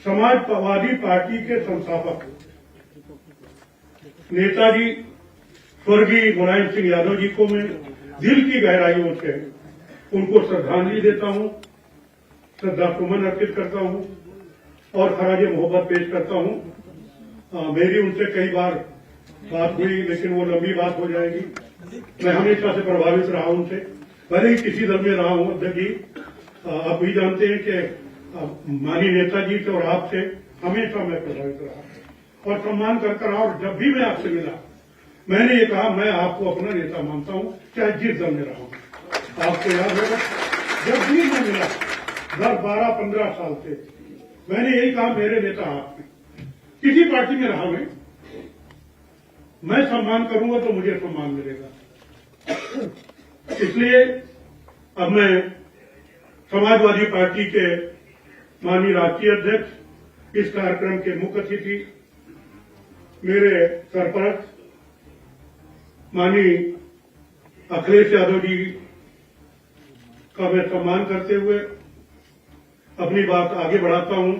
Samajwadi party के संस्थापक नेताजी स्वर्गीय मुलायम सिंह यादव जी को मैं दिल की गहराइयों से उनको श्रद्धांजलि देता हूं, श्रद्धा सुमन अर्पित करता हूं और खराज मोहब्बत पेश करता हूं। मेरी उनसे कई बार बात हुई, लेकिन वो लंबी बात हो जाएगी। मैं हमेशा से प्रभावित रहा उनसे, भले ही किसी दल में रहा हूं। अध्यक्ष जी, आप भी जानते हैं कि माननीय नेताजी से और आपसे हमेशा मैं प्रभावित रहा और सम्मान करता रहा। और जब भी मैं आपसे मिला, मैंने ये कहा, मैं आपको अपना नेता मानता हूं, चाहे जिस दल में रहा हूं। आपको याद होगा, जब भी मैं मिला 10, 12, 15 साल से मैंने यही कहा, मेरे नेता आप हैं। किसी पार्टी में रहा मैं सम्मान करूंगा तो मुझे सम्मान मिलेगा। इसलिए अब मैं समाजवादी पार्टी के माननीय राष्ट्रीय अध्यक्ष, इस कार्यक्रम के मुख्य अतिथि, मेरे सरपरस्त माननीय अखिलेश यादव जी का मैं सम्मान करते हुए अपनी बात आगे बढ़ाता हूं।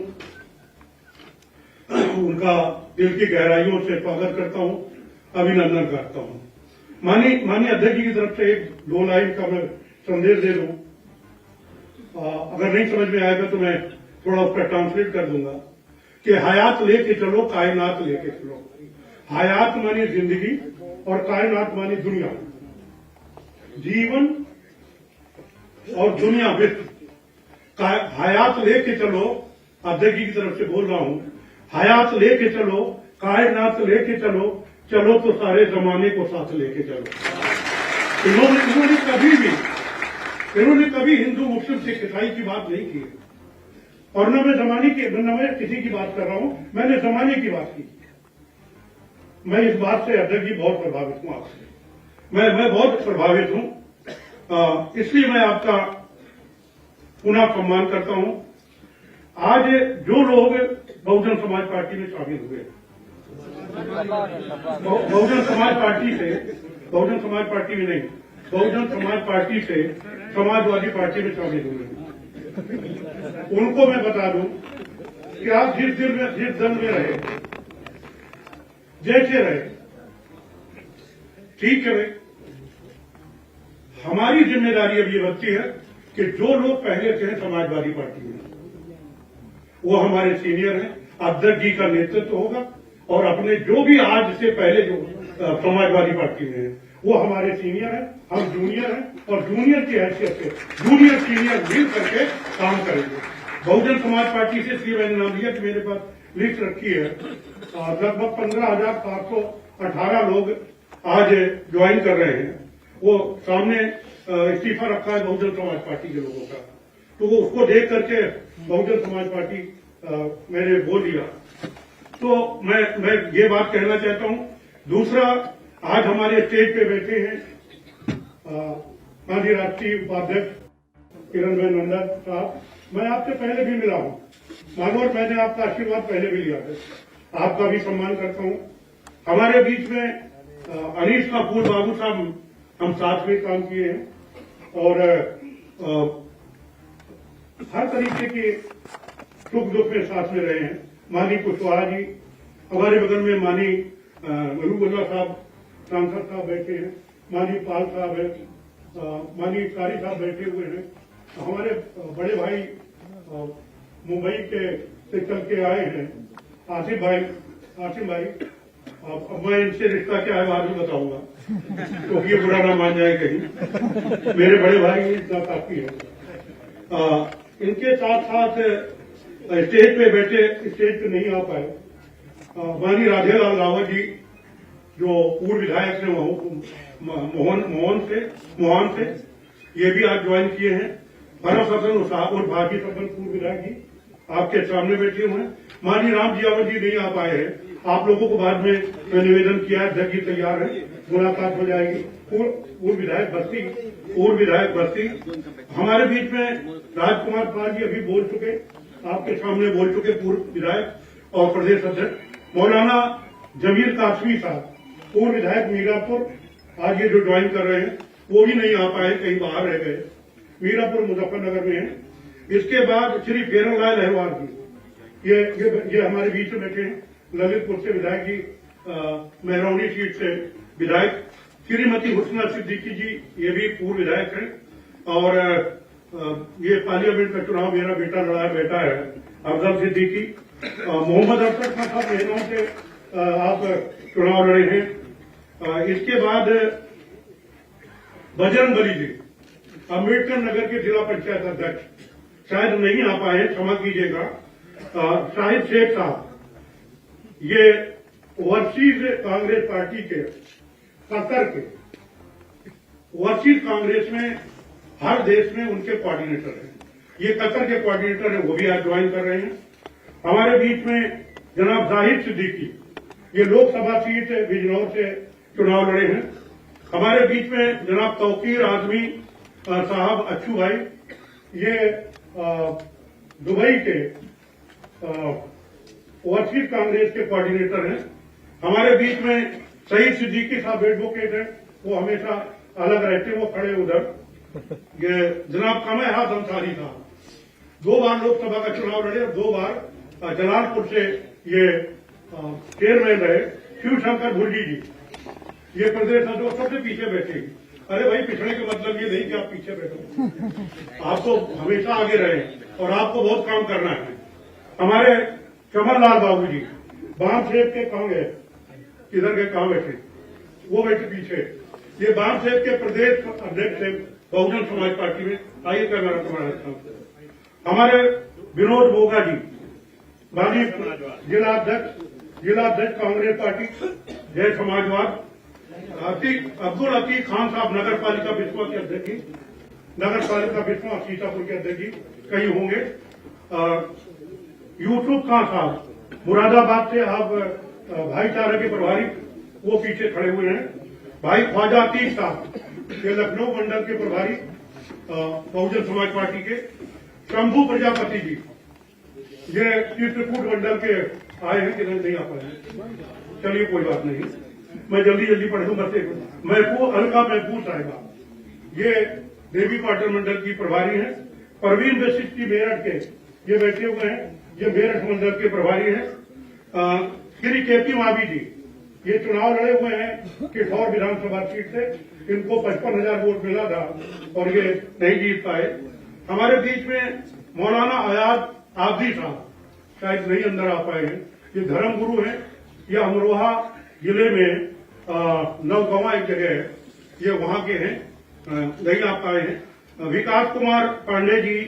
उनका दिल की गहराइयों से स्वागत करता हूं, अभिनंदन करता हूं। माननीय अध्यक्ष जी की तरफ से 1-2 लाइन का मैं संदेश दे दूं। अगर नहीं समझ में आएगा तो मैं थोड़ा उसका ट्रांसलेट कर दूंगा कि हयात लेके चलो, कायनात लेके चलो। हयात मानी जिंदगी और कायनात मानी दुनिया, जीवन और दुनिया विश्व। हयात लेके चलो, अध्यक्ष जी की तरफ से बोल रहा हूं, हयात लेके चलो, कायनात लेके चलो, चलो तो सारे जमाने को साथ लेके चलो। इन्होंने कभी हिंदू मुस्लिम सिख ईसाई की बात नहीं की और न मैं किसी की बात कर रहा हूं, मैंने जमाने की बात की। मैं इस बात से अध्यक्ष जी बहुत प्रभावित हूं आपसे, मैं बहुत प्रभावित हूं। इसलिए मैं आपका पुनः सम्मान करता हूं। आज जो लोग बहुजन समाज पार्टी में शामिल हुए, बहुजन समाज पार्टी से समाजवादी पार्टी में शामिल हुए, उनको मैं बता दूं कि आप जिस दल में रहे, जैसे रहे, ठीक है। हमारी जिम्मेदारी अब ये बनती है कि जो लोग पहले थे समाजवादी पार्टी में, वो हमारे सीनियर हैं, अध्यक्ष जी का नेतृत्व होगा और अपने जो भी आज से पहले जो समाजवादी पार्टी में है, वो हमारे सीनियर हैं, हम जूनियर हैं और जूनियर की हैसियत से जूनियर सीनियर मिल करके काम करेंगे। बहुजन समाज पार्टी से इसलिए मैंने नाम लिया कि मेरे पास लिस्ट रखी है, लगभग 15,718 लोग आज ज्वाइन कर रहे हैं। वो सामने इस्तीफा रखा है बहुजन समाज पार्टी के लोगों का, तो वो उसको देख करके बहुजन समाज पार्टी मैंने बोल दिया। तो मैं ये बात कहना चाहता हूं। दूसरा, आज हमारे स्टेज पे बैठे हैं माननीय राष्ट्रीय उपाध्यक्ष किरण भाई नंदा साहब। मैं आपसे पहले भी मिला हूं, मानोर मैंने आपका आशीर्वाद पहले भी लिया है, आपका भी सम्मान करता हूं। हमारे बीच में अनीश कपूर बाबू साहब, हम साथ में काम किए हैं और हर तरीके के सुख दुख में साथ में रहे हैं। माननीय कुशवाहा जी, हमारे बगल में माननीय महबूबुल्लाह साहब सांसद साहब बैठे हैं, माननीय पाल साहब है, माननीय कारी साहब बैठे हुए हैं। हमारे बड़े भाई मुंबई से चल के आए हैं, आसिम भाई। अब मैं इनसे रिश्ता क्या है बाद में बताऊंगा, क्योंकि ये बुरा ना मान जाए कहीं। मेरे बड़े भाई इतना काफी है। इनके साथ साथ स्टेज पे बैठे, स्टेज पे नहीं आ पाए, माननीय राधेलाल रावत जी, जो पूर्व विधायक थे मोहन से, ये भी आज ज्वाइन किए हैं। भरत हसन साहब और भाभी सबन पूर्व विधायक जी आपके सामने बैठे हुए हैं। माननीय राम जियावत जी नहीं आ पाए हैं, आप लोगों को बाद में निवेदन किया है, जगह तैयार है, मुलाकात हो जाएगी। पूर्व विधायक बस्ती हमारे बीच में राजकुमार पाल जी अभी बोल चुके, आपके सामने बोल चुके, पूर्व विधायक और प्रदेश अध्यक्ष। मौलाना जमीर कासमी साहब, पूर्व विधायक मीरापुर, आज ये जो ज्वाइन कर रहे हैं, वो भी नहीं आ पाए, कहीं बाहर रह गए, मीरापुर मुजफ्फरनगर में है। इसके बाद श्री फेरनलाल अहवार जी, ये हमारे बीच में बैठे हैं ललितपुर से विधायक जी, महरौनी सीट से विधायक श्रीमती हुस्ना सिद्दीकी जी, ये भी पूर्व विधायक हैं। और ये पार्लियामेंट का चुनाव मेरा बेटा लड़ा बेटा है अफजल सिद्दीकी। मोहम्मद अफसर खान साहब लखनऊ से आप चुनाव लड़े हैं। इसके बाद बजरंग बली जी, अम्बेडकर नगर के जिला पंचायत अध्यक्ष, शायद नहीं आ पाए, क्षमा कीजिएगा। शाहिद शेख साहब, ये ओवरसीज कांग्रेस पार्टी के कतर के, ओवरसीज कांग्रेस में हर देश में उनके कोऑर्डिनेटर हैं, ये कतर के कोऑर्डिनेटर हैं, वो भी आज ज्वाइन कर रहे हैं। हमारे बीच में जनाब जाहिद सिद्दीकी, ये लोकसभा सीट बिजनौर से चुनाव लड़े हैं। हमारे बीच में जनाब तौकीर आजमी साहब अच्छू भाई, ये दुबई के ओवरसीज कांग्रेस के कोऑर्डिनेटर हैं। हमारे बीच में सईद सिद्दीकी साहब एडवोकेट हैं, वो हमेशा अलग रहते, वो खड़े उधर। ये जनाब कमर हाथ अंसारी साहब 2 बार लोकसभा का चुनाव लड़े और 2 बार जलालपुर से ये चेयरमैन रहे। शिवशंकर भुल्ली जी, ये प्रदेश अध्यक्ष सबसे पीछे बैठे। अरे भाई, पिछड़े का मतलब ये नहीं कि आप पीछे बैठो, आपको हमेशा आगे रहे और आपको बहुत काम करना है। हमारे कमरलाल बाबू जी, बाम सेब के कहाँ गए, किधर के कहाँ बैठे, वो बैठे पीछे। ये बाम सेब के प्रदेश अध्यक्ष है बहुजन समाज पार्टी में। आइए कैमरा तुम्हारा। हमारे विनोद बोगा जी, बागी जिला अध्यक्ष कांग्रेस पार्टी जय समाजवाद। अब्दुल अतीक खान साहब नगर पालिका बिस्वा के अध्यक्ष, नगर पालिका बिस्वा सीतापुर के अध्यक्ष जी कहीं होंगे। यूसुफ खान साहब मुरादाबाद से, आप भाईचारा के प्रभारी, वो पीछे खड़े हुए हैं। भाई ख्वाजा अतीक साहब, ये लखनऊ मंडल के प्रभारी बहुजन समाज पार्टी के। शंभू प्रजापति जी, ये चित्रकूट मंडल के आए हैं कि नहीं आ पाए, चलिए कोई बात नहीं, मैं जल्दी पढ़ दूं। महफूज अलका महफूज साहिबा, ये देवी पाटन मंडल की प्रभारी हैं। परवीन बेसिस्टी मेरठ के, ये बैठे हुए हैं, ये मेरठ मंडल के प्रभारी हैं। श्री केपी मावी जी, ये चुनाव लड़े हुए हैं किठौर विधानसभा सीट से, इनको 55,000 वोट मिला था और ये नहीं जीत पाए। हमारे बीच में मौलाना अयाज आबदी साहब, शायद नहीं अंदर आ पाए हैं, ये धर्मगुरु हैं। ये अमरोहा जिले में नवगवा एक जगह है, ये वहां के हैं, नहीं आ पाए हैं। विकास कुमार पांडे जी,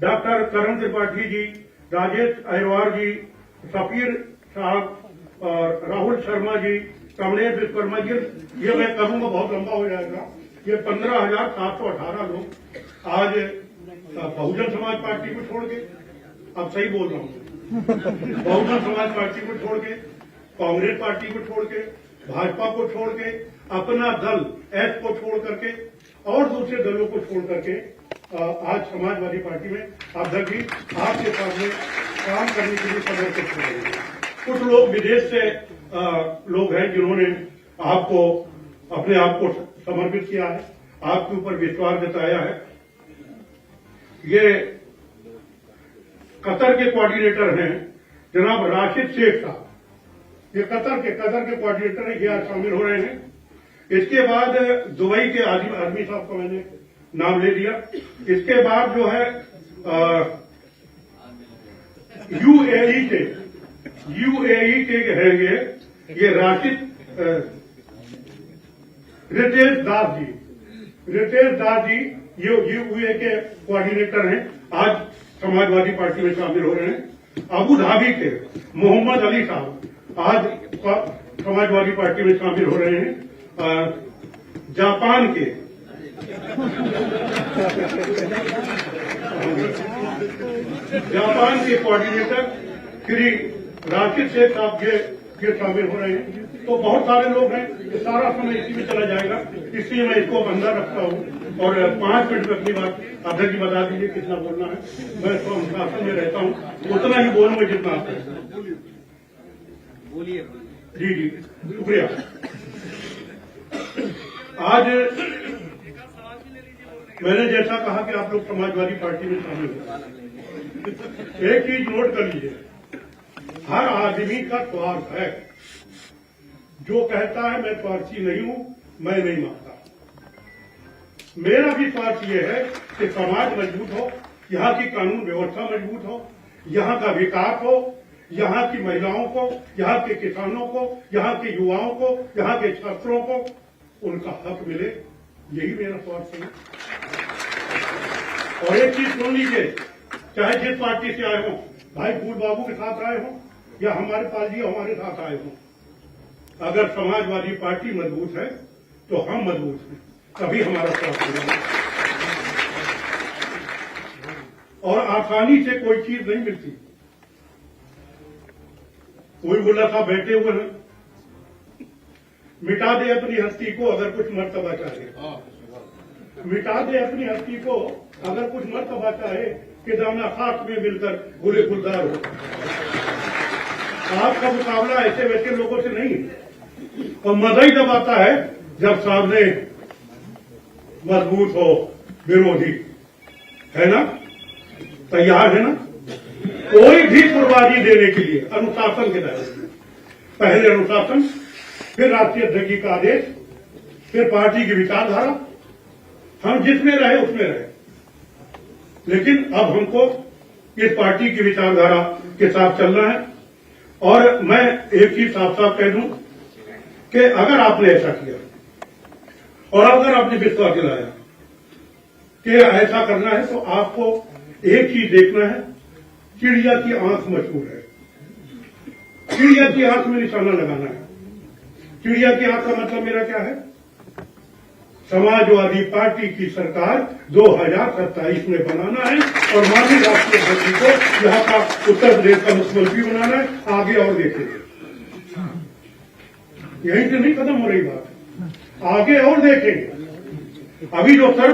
डॉक्टर करण त्रिपाठी जी, राजेश अहिरवार जी, सफीर साहब और राहुल शर्मा जी, कमलेश विश्वकर्मा जी, ये मैं कहूंगा बहुत लंबा हो जाएगा। ये 15,718 लोग आज बहुजन समाज पार्टी को छोड़ के, अब सही बोल रहा हूँ, बहुजन समाज पार्टी को छोड़ के, कांग्रेस पार्टी को छोड़ के, भाजपा को छोड़ के, अपना दल एस को छोड़ करके और दूसरे दलों को छोड़ करके आज समाजवादी पार्टी में अध्यक्ष जी आपके सामने काम करने के लिए समर्पित हो रहे हैं। कुछ लोग विदेश से लोग हैं जिन्होंने आपको अपने आप को समर्पित किया है, आपके ऊपर विश्वास जताया है। ये कतर के कोऑर्डिनेटर हैं जनाब राशिद शेख साहब, ये कतर के कोऑर्डिनेटर हैं, ये आज शामिल हो रहे हैं। इसके बाद दुबई के आदमी साहब का मैंने नाम ले लिया। इसके बाद जो है यूएई के हैं ये राशिद रितेश दास जी ये यूए के कोऑर्डिनेटर हैं, आज समाजवादी पार्टी में शामिल हो रहे हैं। अबू धाबी के मोहम्मद अली साहब आज समाजवादी पार्टी में शामिल हो रहे हैं। जापान के कोऑर्डिनेटर श्री राशिद शेख साहब ये शामिल हो रहे हैं। तो बहुत सारे लोग हैं, ये सारा समय इसी में चला जाएगा, इसलिए मैं इसको अंदर रखता हूँ और 5 मिनट में अपनी बात अध्यक्ष जी बता दीजिए कितना बोलना है। मैं इसको अनुशासन में रहता हूँ, उतना ही बोलूंगा जितना आप बोलिए। जी शुक्रिया। आज मैंने जैसा कहा कि आप लोग समाजवादी पार्टी में शामिल हो, एक चीज नोट कर लीजिए, हर आदमी का स्वार्थ है। जो कहता है मैं स्वार्थी नहीं हूं, मैं नहीं मानता। मेरा भी स्वार्थ ये है कि समाज मजबूत हो, यहाँ की कानून व्यवस्था मजबूत हो, यहाँ का विकास हो, यहाँ की महिलाओं को, यहाँ के किसानों को, यहाँ के युवाओं को, यहाँ के छात्रों को उनका हक मिले, यही मेरा स्वार्थ है। और एक चीज सुन लीजिए, चाहे जिस पार्टी से आए हो, भाई फूल बाबू के साथ आए हो या हमारे पाल जी हमारे साथ आए हो, अगर समाजवादी पार्टी मजबूत है तो हम मजबूत हैं, तभी हमारा स्वार्थ होगा। और आसानी से कोई चीज नहीं मिलती। कोई मुल्ला साहब बैठे हुए हैं, मिटा दे अपनी हस्ती को अगर कुछ मर्तबा चाहे, मिटा दे अपनी हस्ती को अगर कुछ मर्तबा चाहे कि दाना साथ में मिलकर गुले गुलजार हो। आपका मुकाबला ऐसे वैसे लोगों से नहीं है। और मजा ही जब आता है जब सामने मजबूत हो विरोधी, है ना, तैयार है ना, कोई भी कुर्बानी देने के लिए अनुशासन के दायरे में, पहले अनुशासन, फिर राष्ट्रीय अध्यक्ष का आदेश, फिर पार्टी की विचारधारा, हम जिसमें रहे उसमें रहे। लेकिन अब हमको इस पार्टी की विचारधारा के साथ चलना है। और मैं एक चीज साफ साफ कह दूं कि अगर आपने ऐसा किया और अगर आपने विश्वास दिलाया कि ऐसा करना है, तो आपको एक चीज देखना है, चिड़िया की आंख मशहूर है, चिड़िया की आंख में निशाना लगाना है। चिड़िया की आंख का मतलब मेरा क्या है? समाजवादी पार्टी की सरकार 2027 में बनाना है और माननीय राष्ट्रीय अध्यक्ष को यहाँ का उत्तर प्रदेश का मुख्यमंत्री बनाना है। आगे और देखेंगे, यहीं से नहीं खत्म हो रही बात, आगे और देखेंगे। अभी जो